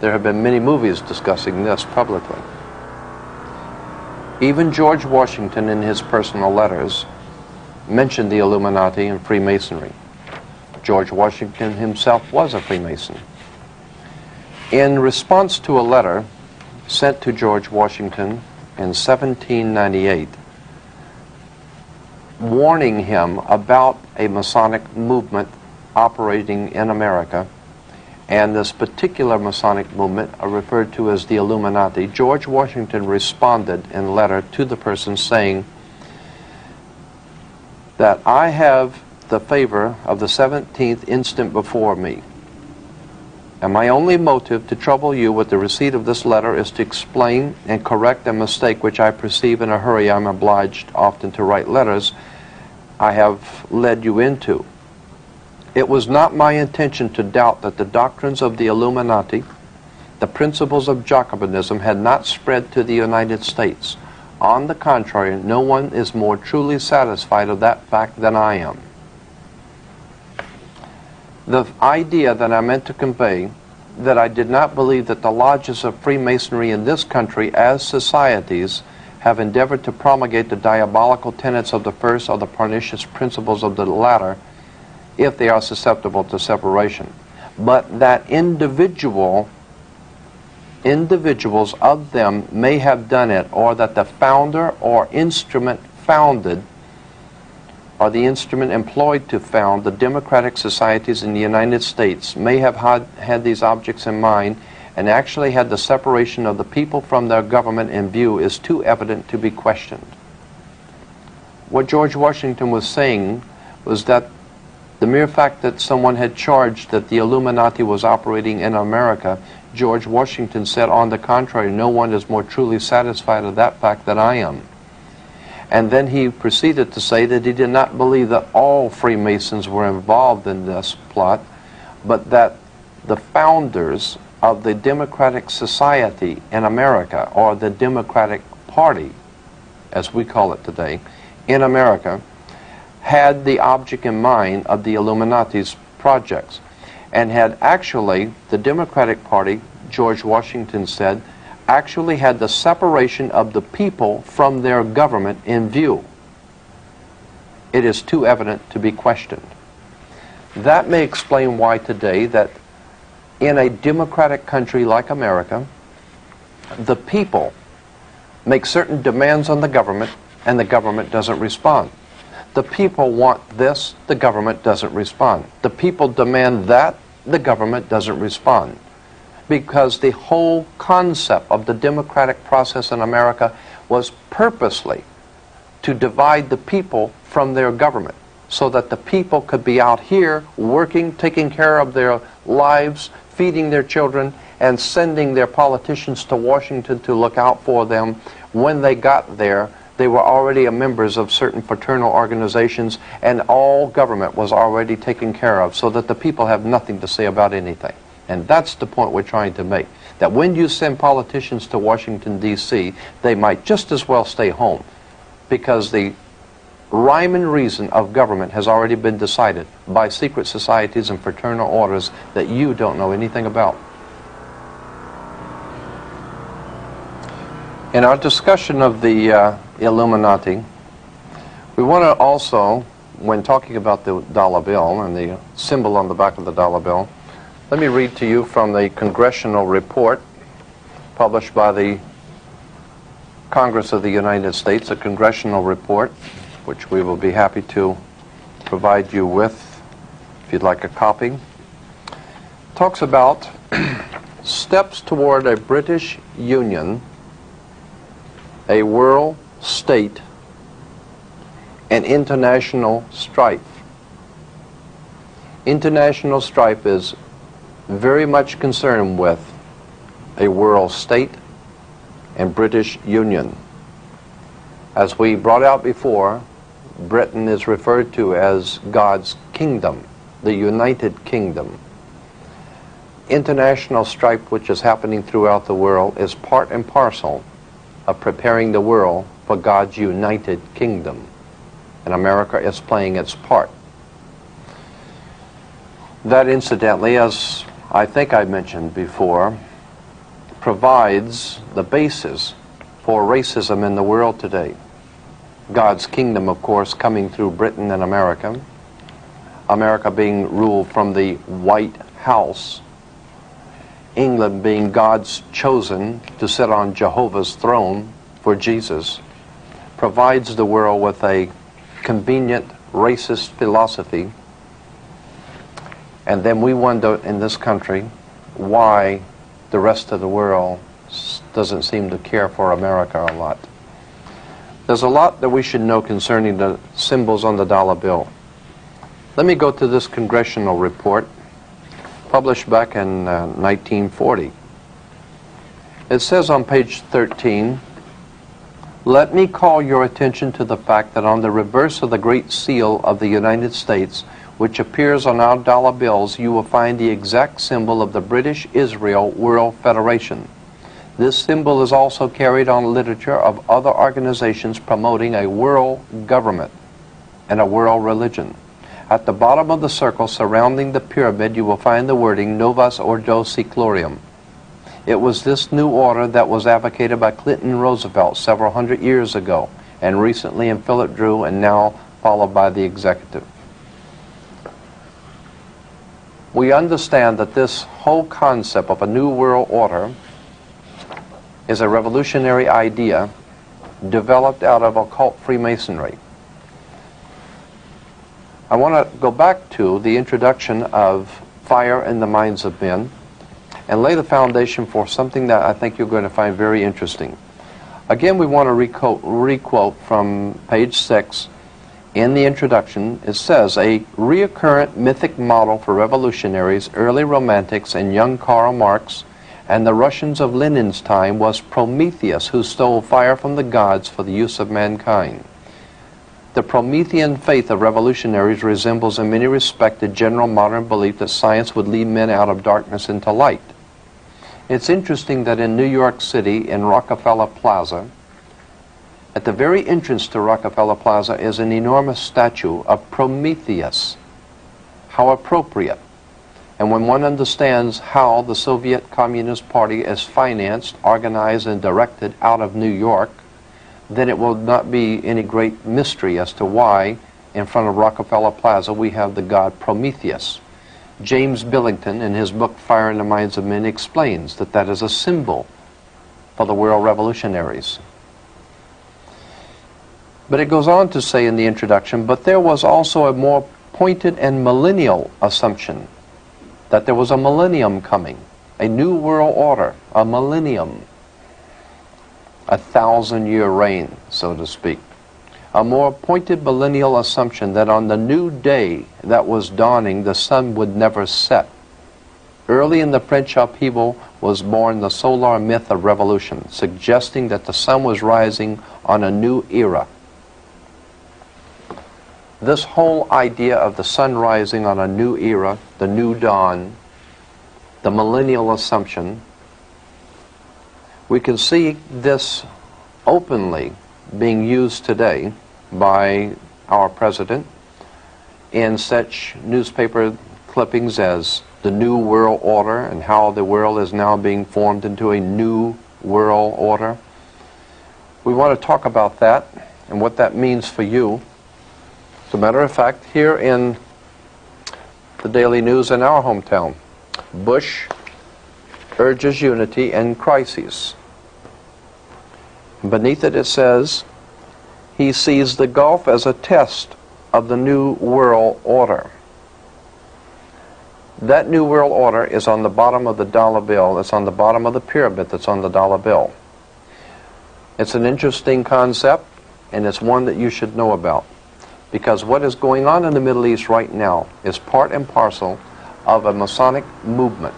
There have been many movies discussing this publicly. Even George Washington, in his personal letters, mentioned the Illuminati and Freemasonry. George Washington himself was a Freemason. In response to a letter sent to George Washington in 1798, warning him about a Masonic movement operating in America, and this particular Masonic movement are referred to as the Illuminati, George Washington responded in a letter to the person saying that I have the favor of the 17th instant before me, and my only motive to trouble you with the receipt of this letter is to explain and correct a mistake which I perceive in a hurry I am obliged often to write letters I have led you into. It was not my intention to doubt that the doctrines of the Illuminati, the principles of Jacobinism, had not spread to the United States. On the contrary, no one is more truly satisfied of that fact than I am. The idea that I meant to convey, that I did not believe that the lodges of Freemasonry in this country as societies have endeavored to promulgate the diabolical tenets of the first or the pernicious principles of the latter, if they are susceptible to separation, but that individuals of them may have done it, or that the founder or instrument founded, or the instrument employed to found the democratic societies in the United States may have had these objects in mind and actually had the separation of the people from their government in view is too evident to be questioned. What George Washington was saying was that the mere fact that someone had charged that the Illuminati was operating in America, George Washington said, on the contrary, no one is more truly satisfied of that fact than I am. And then he proceeded to say that he did not believe that all Freemasons were involved in this plot, but that the founders of the Democratic Society in America, or the Democratic Party, as we call it today, in America, had the object in mind of the Illuminati's projects, and had actually, the Democratic Party, George Washington said, actually had the separation of the people from their government in view. It is too evident to be questioned. That may explain why today that in a democratic country like America, the people make certain demands on the government and the government doesn't respond. The people want this, the government doesn't respond. The people demand that, the government doesn't respond. Because the whole concept of the democratic process in America was purposely to divide the people from their government, so that the people could be out here working, taking care of their lives, feeding their children, and sending their politicians to Washington to look out for them. When they got there, they were already members of certain fraternal organizations, and all government was already taken care of, so that the people have nothing to say about anything. And that's the point we're trying to make, that when you send politicians to Washington, D.C., they might just as well stay home, because the rhyme and reason of government has already been decided by secret societies and fraternal orders that you don't know anything about. In our discussion of the Illuminati, we want to also, when talking about the dollar bill and the symbol on the back of the dollar bill, let me read to you from the congressional report published by the Congress of the United States, a congressional report, which we will be happy to provide you with if you'd like a copy. Talks about steps toward a British Union, a world state, and international strife. International strife is very much concerned with a world state and British Union. As we brought out before, Britain is referred to as God's kingdom, the United Kingdom. International strife, which is happening throughout the world, is part and parcel of preparing the world for God's United Kingdom. And America is playing its part. That, incidentally, as I think I mentioned before, provides the basis for racism in the world today. God's kingdom, of course, coming through Britain and America. America being ruled from the White House. England being God's chosen to sit on Jehovah's throne for Jesus, provides the world with a convenient racist philosophy. And then we wonder in this country why the rest of the world doesn't seem to care for America a lot. There's a lot that we should know concerning the symbols on the dollar bill. Let me go to this congressional report published back in 1940. It says on page 13, "Let me call your attention to the fact that on the reverse of the Great Seal of the United States, which appears on our dollar bills, you will find the exact symbol of the British Israel World Federation. This symbol is also carried on literature of other organizations promoting a world government and a world religion. At the bottom of the circle surrounding the pyramid, you will find the wording Novus Ordo Seclorum. It was this new order that was advocated by Clinton Roosevelt several hundred years ago, and recently in Philip Drew, and now followed by the executive." We understand that this whole concept of a new world order is a revolutionary idea developed out of occult Freemasonry. I want to go back to the introduction of fire in the minds of men and lay the foundation for something that I think you're going to find very interesting. Again, we want to requote from page 6. In the introduction, it says, "A reoccurrent mythic model for revolutionaries, early romantics, and young Karl Marx, and the Russians of Lenin's time was Prometheus, who stole fire from the gods for the use of mankind. The Promethean faith of revolutionaries resembles in many respects the general modern belief that science would lead men out of darkness into light." It's interesting that in New York City, in Rockefeller Plaza, At the very entrance to Rockefeller Plaza is an enormous statue of Prometheus. How appropriate. And when one understands how the Soviet Communist Party is financed, organized, and directed out of New York, then it will not be any great mystery as to why in front of Rockefeller Plaza we have the god Prometheus. James Billington, in his book Fire in the Minds of Men, explains that that is a symbol for the world revolutionaries. But it goes on to say in the introduction, but there was also a more pointed and millennial assumption that there was a millennium coming, a new world order, a millennium, a 1,000-year reign, so to speak. A more pointed millennial assumption that on the new day that was dawning, the sun would never set. Early in the French upheaval was born the solar myth of revolution, suggesting that the sun was rising on a new era. This whole idea of the sun rising on a new era, the new dawn, the millennial assumption, we can see this openly being used today by our president in such newspaper clippings as the New World Order and how the world is now being formed into a new world order. We want to talk about that and what that means for you. As a matter of fact, here in the Daily News in our hometown, Bush urges unity and crises. Beneath it, it says, he sees the Gulf as a test of the New World Order. That New World Order is on the bottom of the dollar bill. It's on the bottom of the pyramid that's on the dollar bill. It's an interesting concept, and it's one that you should know about. Because what is going on in the Middle East right now is part and parcel of a Masonic movement.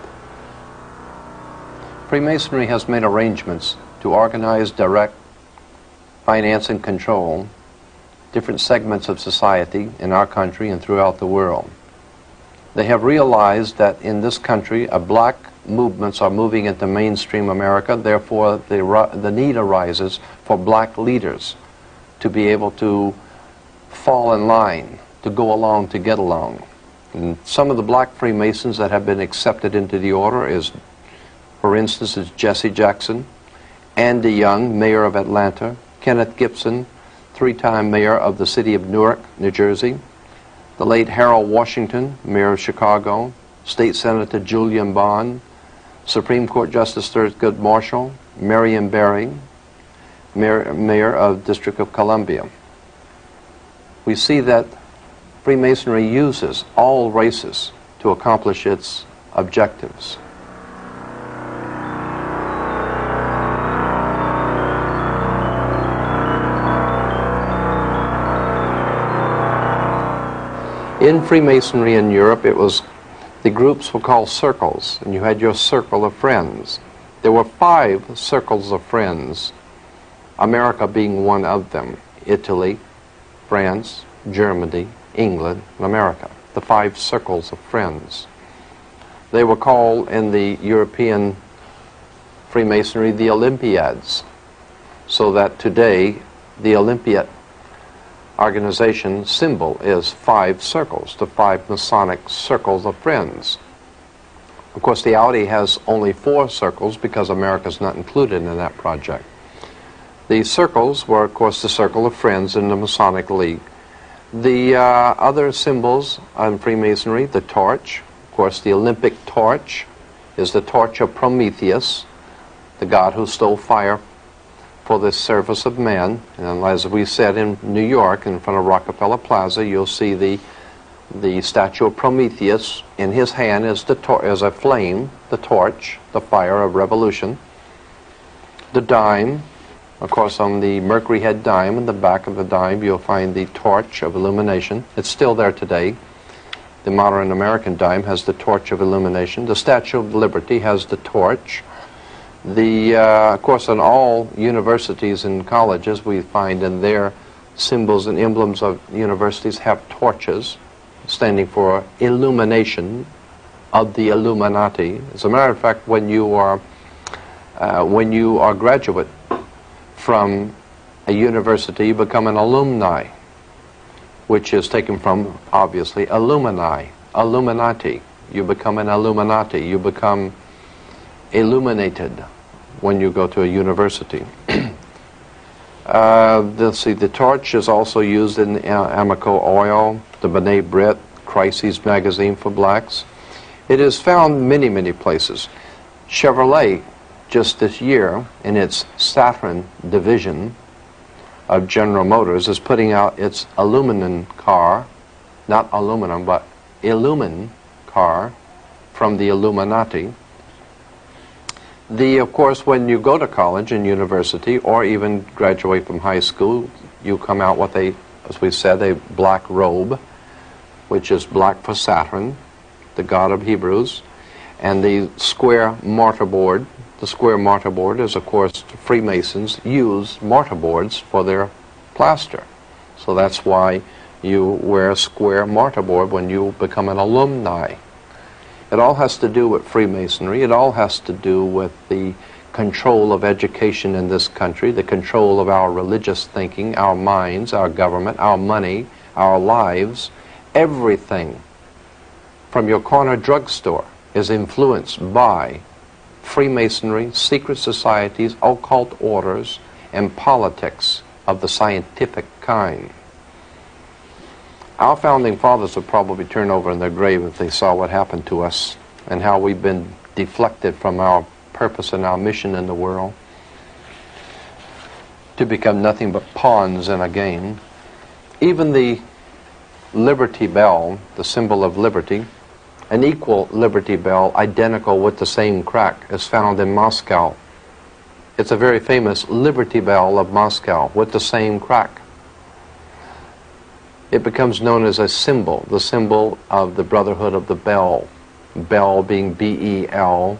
Freemasonry has made arrangements to organize, direct, finance, and control different segments of society in our country and throughout the world. They have realized that in this country, black movements are moving into mainstream America. Therefore, the need arises for black leaders to be able to fall in line, to go along, to get along. And some of the black Freemasons that have been accepted into the order is, for instance, is Jesse Jackson, Andy Young, mayor of Atlanta, Kenneth Gibson, three-time mayor of the city of Newark, New Jersey, the late Harold Washington, mayor of Chicago, State Senator Julian Bond, Supreme Court Justice Thurgood Marshall, Marion Barry, mayor of District of Columbia. We see that Freemasonry uses all races to accomplish its objectives. In Freemasonry in Europe, the groups were called circles, and you had your circle of friends. There were 5 circles of friends, America being one of them. Italy, France, Germany, England, and America. The 5 circles of friends. They were called in the European Freemasonry the Olympiads, so that today the Olympiad organization symbol is 5 circles, the 5 Masonic circles of friends. Of course, the Audi has only 4 circles because America's not included in that project. The circles were, of course, the circle of friends in the Masonic League. The other symbols on Freemasonry, the torch, of course, the Olympic torch is the torch of Prometheus, the god who stole fire for the service of man. And as we said in New York, in front of Rockefeller Plaza, you'll see the statue of Prometheus. In his hand is a flame, the torch, the fire of revolution. The dime, of course, on the Mercury head dime, in the back of the dime, you'll find the torch of illumination. It's still there today. The modern American dime has the torch of illumination. The Statue of Liberty has the torch. Of course, in all universities and colleges, we find in their symbols and emblems of universities have torches, standing for illumination of the Illuminati. As a matter of fact, when you are graduate from a university, you become an alumni, which is taken from, obviously, Illumini, Illuminati. You become an Illuminati. You become illuminated when you go to a university. Let's see, the torch is also used in Amoco oil, the B'nai B'rith, Crises magazine for blacks. It is found many, many places. Chevrolet, just this year, in its Saturn division of General Motors, is putting out its aluminum car, not aluminum, but Illumin car from the Illuminati. Of course, when you go to college and university, or even graduate from high school, you come out with as we said, a black robe, which is black for Saturn, the god of Hebrews, and the square mortarboard. The square mortarboard is, of course, Freemasons use mortarboards for their plaster. So that's why you wear a square mortarboard when you become an alumni. It all has to do with Freemasonry. It all has to do with the control of education in this country, the control of our religious thinking, our minds, our government, our money, our lives. Everything from your corner drugstore is influenced by Freemasonry, secret societies, occult orders, and politics of the scientific kind. Our founding fathers would probably turn over in their grave if they saw what happened to us and how we've been deflected from our purpose and our mission in the world to become nothing but pawns in a game. Even the Liberty Bell, the symbol of liberty, an equal Liberty Bell, identical with the same crack, is found in Moscow. It's a very famous Liberty Bell of Moscow with the same crack. It becomes known as a symbol, the symbol of the Brotherhood of the Bell. Bel being B-E-L,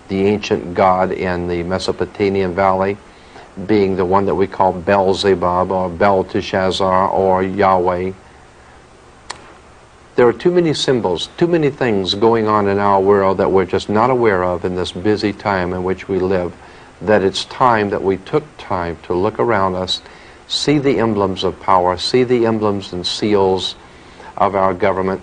the ancient god in the Mesopotamian Valley, being the one that we call Beelzebub or Belteshazzar or Yahweh. There are too many symbols, too many things going on in our world that we're just not aware of in this busy time in which we live, that it's time that we took time to look around us, see the emblems of power, see the emblems and seals of our government.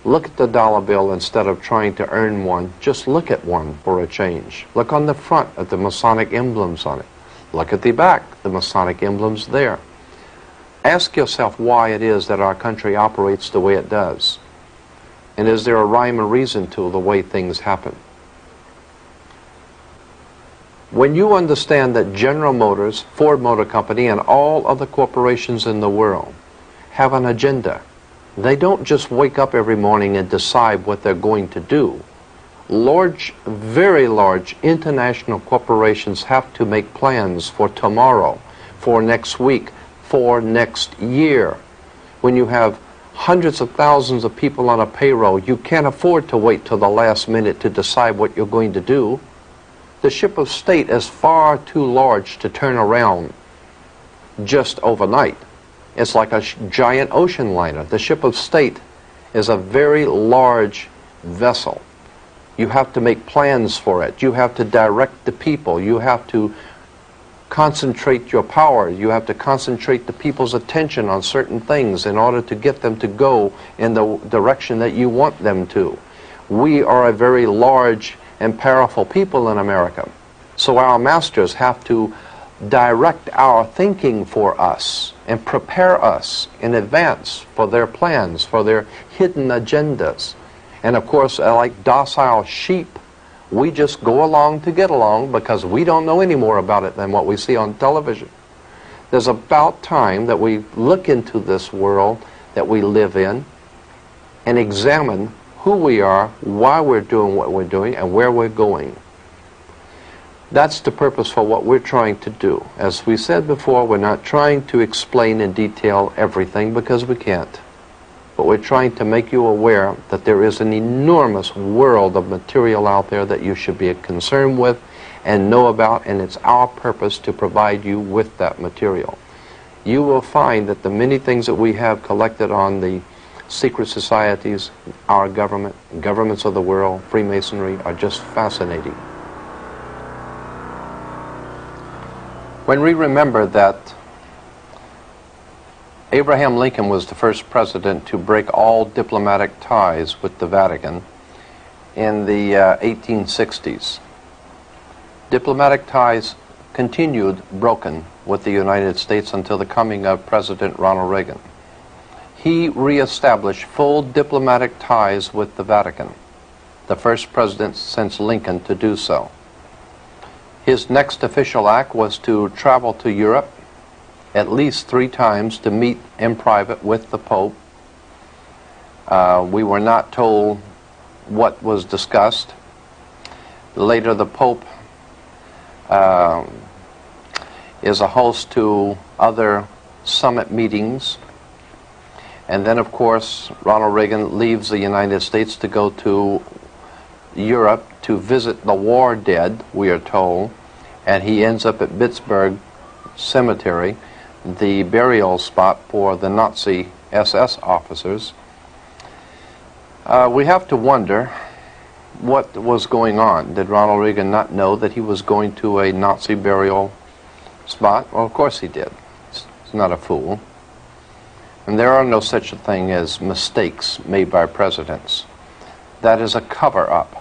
Look at the dollar bill instead of trying to earn one. Just look at one for a change. Look on the front at the Masonic emblems on it. Look at the back, the Masonic emblems there. Ask yourself why it is that our country operates the way it does. And is there a rhyme and reason to the way things happen? When you understand that General Motors, Ford Motor Company, and all other corporations in the world have an agenda, they don't just wake up every morning and decide what they're going to do. Large, very large international corporations have to make plans for tomorrow, for next week, for next year. When you have hundreds of thousands of people on a payroll, you can't afford to wait till the last minute to decide what you're going to do. The ship of state is far too large to turn around just overnight. It's like a giant ocean liner. The ship of state is a very large vessel. You have to make plans for it. You have to direct the people. You have to concentrate your power. You have to concentrate the people's attention on certain things in order to get them to go in the direction that you want them to. We are a very large and powerful people in America. So our masters have to direct our thinking for us and prepare us in advance for their plans, for their hidden agendas. And of course, like docile sheep, we just go along to get along because we don't know any more about it than what we see on television. There's about time that we look into this world that we live in and examine who we are, why we're doing what we're doing, and where we're going. That's the purpose for what we're trying to do. As we said before, we're not trying to explain in detail everything because we can't. But we're trying to make you aware that there is an enormous world of material out there that you should be concerned with and know about, and it's our purpose to provide you with that material. You will find that the many things that we have collected on the secret societies, our government, governments of the world, Freemasonry, are just fascinating. When we remember that Abraham Lincoln was the first president to break all diplomatic ties with the Vatican in the 1860s, diplomatic ties continued broken with the United States until the coming of President Ronald Reagan. He reestablished full diplomatic ties with the Vatican, the first president since Lincoln to do so. His next official act was to travel to Europe at least 3 times to meet in private with the Pope. We were not told what was discussed. Later, the Pope is a host to other summit meetings. And then, of course, Ronald Reagan leaves the United States to go to Europe to visit the war dead, we are told, and he ends up at Pittsburgh Cemetery, the burial spot for the Nazi SS officers. We have to wonder what was going on. Did Ronald Reagan not know that he was going to a Nazi burial spot? Well, of course he did. He's not a fool. And there are no such a thing as mistakes made by presidents. That is a cover-up.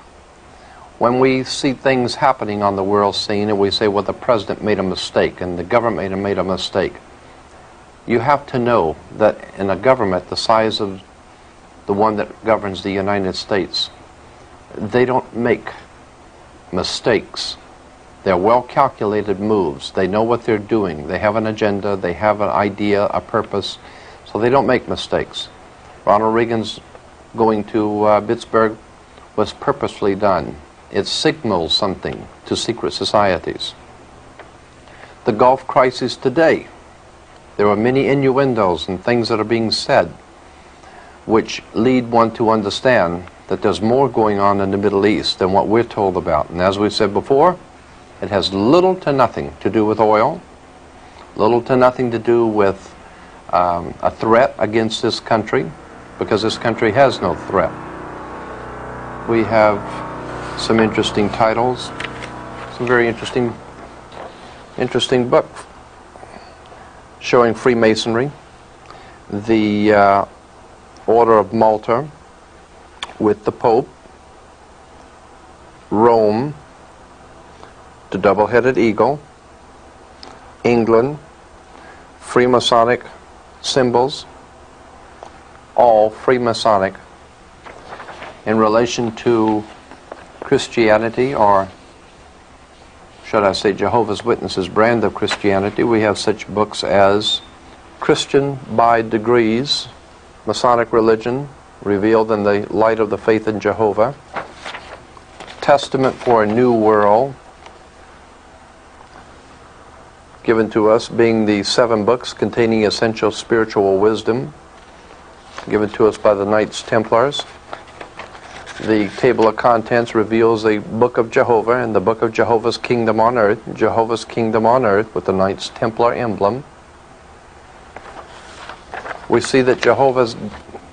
When we see things happening on the world scene and we say, well, the president made a mistake and the government made a mistake, you have to know that in a government the size of the one that governs the United States, they don't make mistakes. They're well-calculated moves. They know what they're doing. They have an agenda. They have an idea, a purpose. So they don't make mistakes. Ronald Reagan's going to Pittsburgh was purposely done. It signals something to secret societies. The Gulf crisis today, there are many innuendos and things that are being said which lead one to understand that there's more going on in the Middle East than what we're told about. And as we said before, it has little to nothing to do with oil, little to nothing to do with a threat against this country, because this country has no threat. We have some interesting titles, some very interesting books showing Freemasonry, the Order of Malta with the Pope, Rome, the double-headed eagle, England, Freemasonic symbols, all Freemasonic in relation to Christianity, or should I say Jehovah's Witnesses' brand of Christianity. We have such books as Christian by Degrees, Masonic Religion Revealed in the Light of the Faith in Jehovah, Testament for a New World, given to us being the 7 books containing essential spiritual wisdom, given to us by the Knights Templars. The table of contents reveals the Book of Jehovah and the Book of Jehovah's Kingdom on Earth, Jehovah's Kingdom on Earth with the Knights Templar emblem. We see that Jehovah's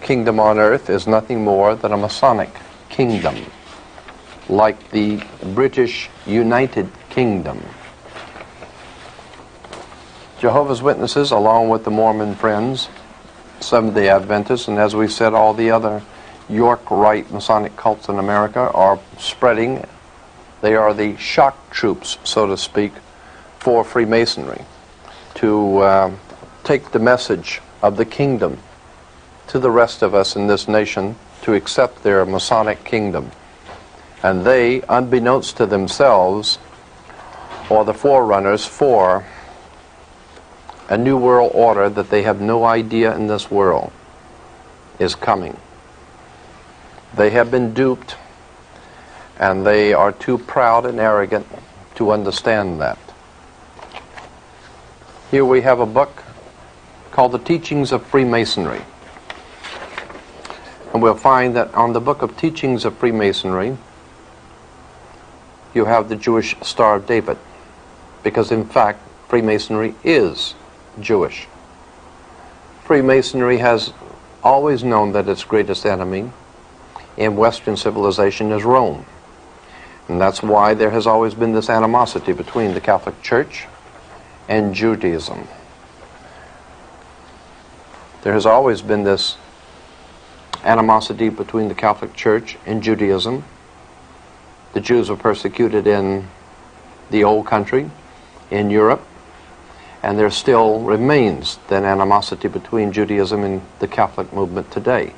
Kingdom on Earth is nothing more than a Masonic kingdom, like the British United Kingdom. Jehovah's Witnesses, along with the Mormon Friends, Seventh-day Adventists, and as we said, all the other York Rite Masonic cults in America are spreading. They are the shock troops, so to speak, for Freemasonry to take the message of the kingdom to the rest of us in this nation to accept their Masonic kingdom. And they, unbeknownst to themselves, are the forerunners for a new world order that they have no idea in this world is coming. They have been duped, and they are too proud and arrogant to understand that. Here we have a book called The Teachings of Freemasonry. And we'll find that on the book of Teachings of Freemasonry, you have the Jewish Star of David, because in fact, Freemasonry is Jewish. Freemasonry has always known that its greatest enemy in Western civilization is Rome. And that's why there has always been this animosity between the Catholic Church and Judaism. There has always been this animosity between the Catholic Church and Judaism. The Jews were persecuted in the old country, in Europe, and there still remains that animosity between Judaism and the Catholic movement today.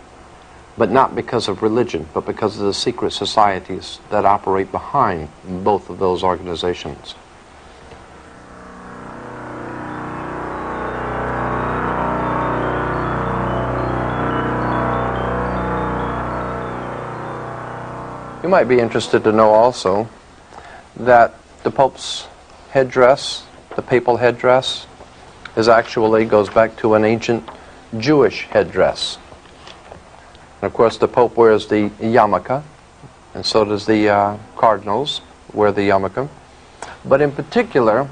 But not because of religion, but because of the secret societies that operate behind both of those organizations. You might be interested to know also that the Pope's headdress, the papal headdress, goes back to an ancient Jewish headdress. And of course the Pope wears the yarmulke, and so does the cardinals wear the yarmulke. But in particular,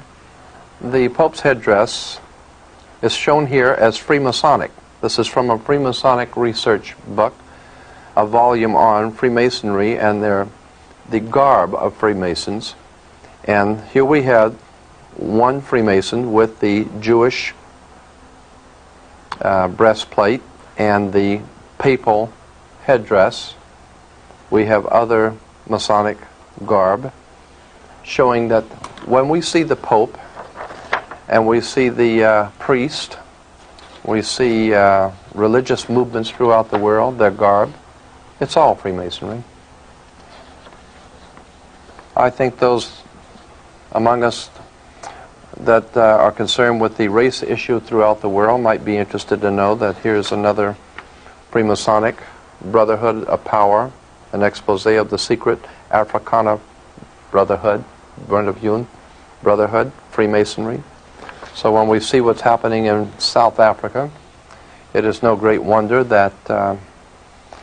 the Pope's headdress is shown here as Freemasonic. This is from a Freemasonic research book, a volume on Freemasonry and the garb of Freemasons. And here we had one Freemason with the Jewish breastplate and the papal headdress. We have other Masonic garb, showing that when we see the Pope and we see the priest, we see religious movements throughout the world, their garb, it's all Freemasonry. I think those among us that are concerned with the race issue throughout the world might be interested to know that here's another Freemasonic Brotherhood of Power, an expose of the secret Africana Brotherhood, Brotherhood, Freemasonry. So when we see what's happening in South Africa, it is no great wonder that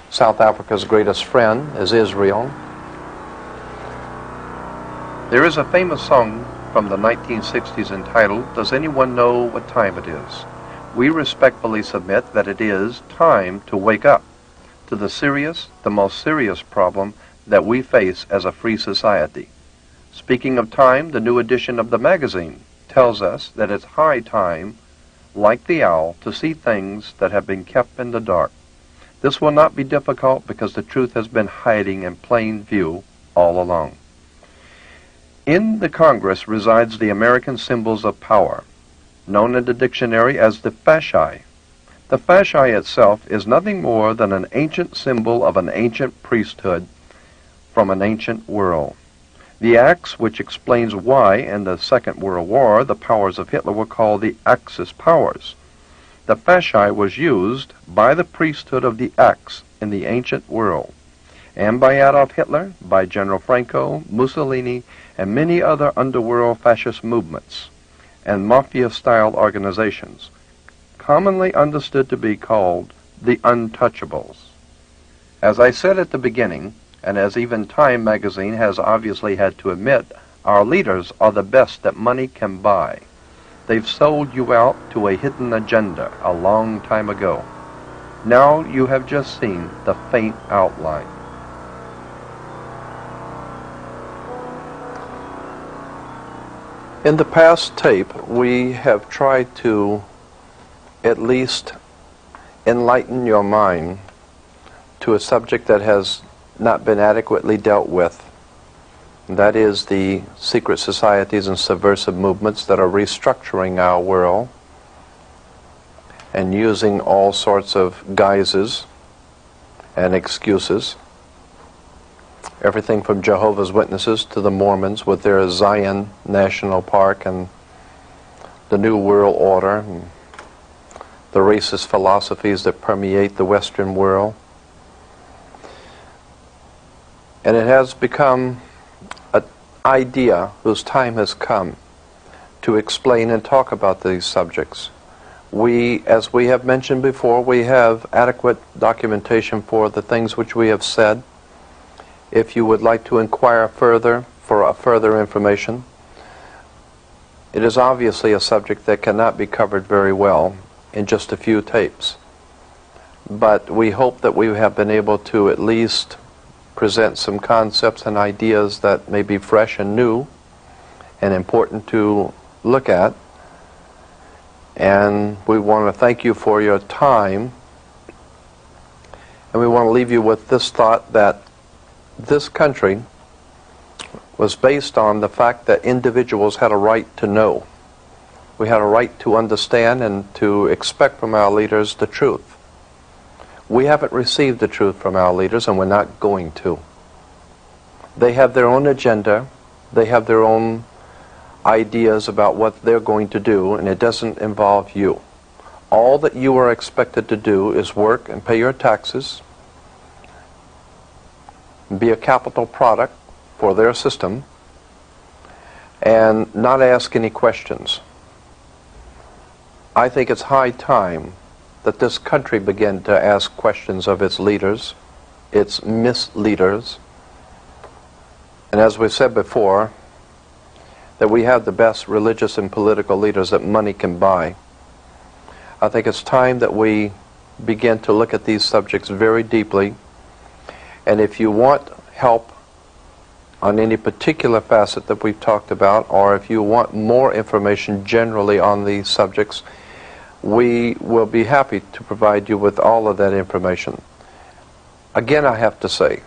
South Africa's greatest friend is Israel. There is a famous song from the 1960s entitled, "Does Anyone Know What Time It Is?" We respectfully submit that it is time to wake up to the most serious problem that we face as a free society. Speaking of time, the new edition of the magazine tells us that it's high time, like the owl, to see things that have been kept in the dark. This will not be difficult because the truth has been hiding in plain view all along. In the Congress resides the American symbols of power, known in the dictionary as the fasci. The fasci itself is nothing more than an ancient symbol of an ancient priesthood from an ancient world. The axe, which explains why in the Second World War the powers of Hitler were called the Axis powers. The fasci was used by the priesthood of the Axe in the ancient world, and by Adolf Hitler, by General Franco, Mussolini, and many other underworld fascist movements and mafia-style organizations, commonly understood to be called the Untouchables. As I said at the beginning, and as even Time magazine has obviously had to admit, our leaders are the best that money can buy. They've sold you out to a hidden agenda a long time ago. Now you have just seen the faint outline. In the past tape, we have tried to at least enlighten your mind to a subject that has not been adequately dealt with. That is the secret societies and subversive movements that are restructuring our world and using all sorts of guises and excuses. Everything from Jehovah's Witnesses to the Mormons with their Zion National Park and the New World Order and the racist philosophies that permeate the Western world. And it has become an idea whose time has come to explain and talk about these subjects. As we have mentioned before, we have adequate documentation for the things which we have said. If you would like to inquire further for further information, it is obviously a subject that cannot be covered very well in just a few tapes. But we hope that we have been able to at least present some concepts and ideas that may be fresh and new and important to look at And we want to thank you for your time. And we want to leave you with this thought that this country was based on the fact that individuals had a right to know. We had a right to understand and to expect from our leaders the truth. We haven't received the truth from our leaders, and we're not going to. They have their own agenda. They have their own ideas about what they're going to do, and it doesn't involve you. All that you are expected to do is work and pay your taxes, be a capital product for their system, and not ask any questions. I think it's high time that this country begin to ask questions of its leaders, its misleaders, and as we've said before, that we have the best religious and political leaders that money can buy. I think it's time that we begin to look at these subjects very deeply, and if you want help on any particular facet that we've talked about, or if you want more information generally on these subjects, we will be happy to provide you with all of that information. Again, I have to say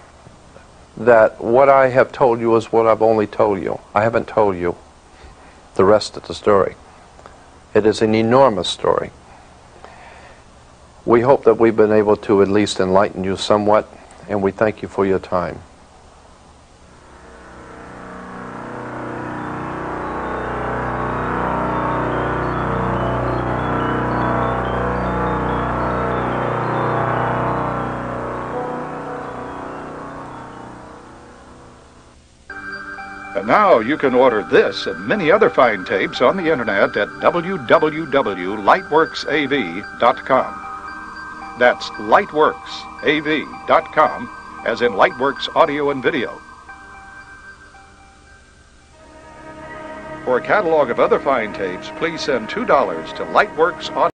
that what I have told you is what I've only told you. I haven't told you the rest of the story. It is an enormous story. We hope that we've been able to at least enlighten you somewhat, and we thank you for your time. And now you can order this and many other fine tapes on the internet at www.lightworksav.com. That's lightworksav.com, as in Lightworks Audio and Video. For a catalog of other fine tapes, please send $2 to Lightworks Audio.